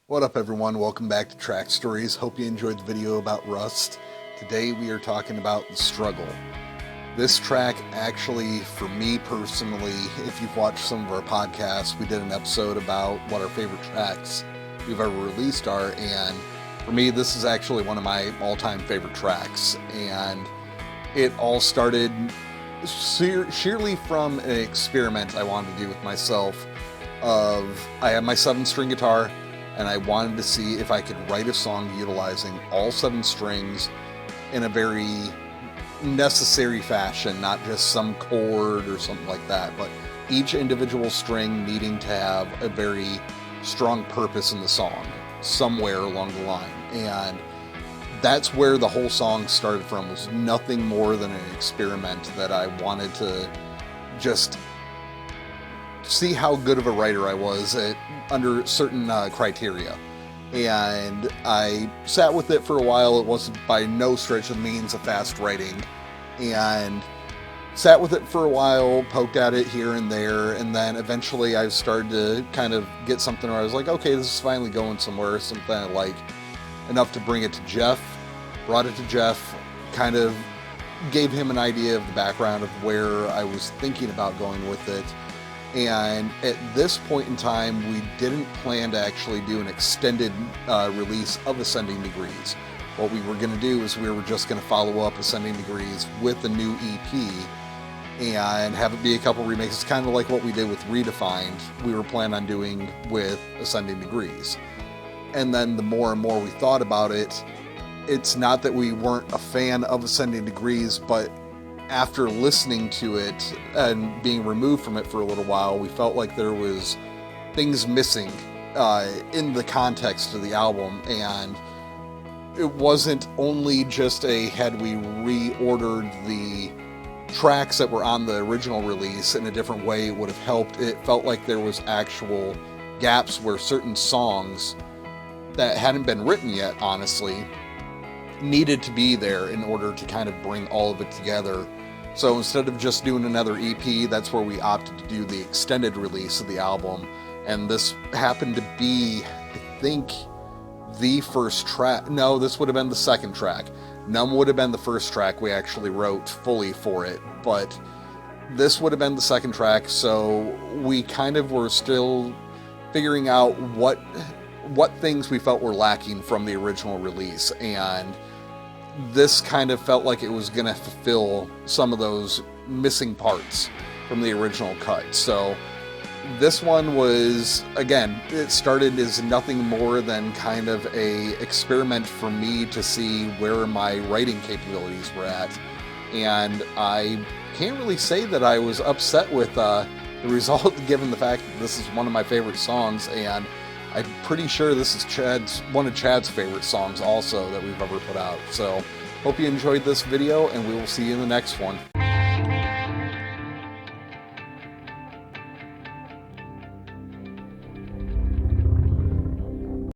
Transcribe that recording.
What up everyone, welcome back to Track Stories. Hope you enjoyed the video about Rust. Today we are talking about The Struggle. This track actually, for me personally, if you've watched some of our podcasts, we did an episode about what our favorite tracks we've ever released are, and for me this is actually one of my all-time favorite tracks. And it all started sheerly from an experiment I wanted to do with myself. I have my 7-string guitar, and I wanted to see if I could write a song utilizing all 7 strings in a very necessary fashion, not just some chord or something like that, but each individual string needing to have a very strong purpose in the song somewhere along the line. And that's where the whole song started from, was nothing more than an experiment that I wanted to just see how good of a writer I was under certain criteria. And I sat with it for a while. It wasn't by no stretch of the means a fast writing, and sat with it for a while, poked at it here and there, and then eventually I started to kind of get something where I was like, okay, this is finally going somewhere, something I like enough to bring it to Jeff. Brought it to Jeff, kind of gave him an idea of the background of where I was thinking about going with it. And at this point in time, we didn't plan to actually do an extended release of Ascending Degrees. What we were going to do is we were just going to follow up Ascending Degrees with a new EP and have it be a couple remakes. It's kind of like what we did with Redefined, we were planning on doing with Ascending Degrees. And then the more and more we thought about it, it's not that we weren't a fan of Ascending Degrees, but after listening to it and being removed from it for a little while, we felt like there was things missing in the context of the album. And it wasn't only just a, had we reordered the tracks that were on the original release in a different way, it would have helped. It felt like there was actual gaps where certain songs that hadn't been written yet, honestly, needed to be there in order to kind of bring all of it together. So instead of just doing another EP, that's where we opted to do the extended release of the album. And this happened to be, I think, the first track. No, this would have been the second track. Numb would have been the first track we actually wrote fully for it, but this would have been the second track. So we kind of were still figuring out what things we felt were lacking from the original release, and this kind of felt like it was going to fulfill some of those missing parts from the original cut. So this one was, again, it started as nothing more than kind of a experiment for me to see where my writing capabilities were at. And I can't really say that I was upset with the result, given the fact that this is one of my favorite songs, and I'm pretty sure this is one of Chad's favorite songs also that we've ever put out. So, hope you enjoyed this video, and we will see you in the next one.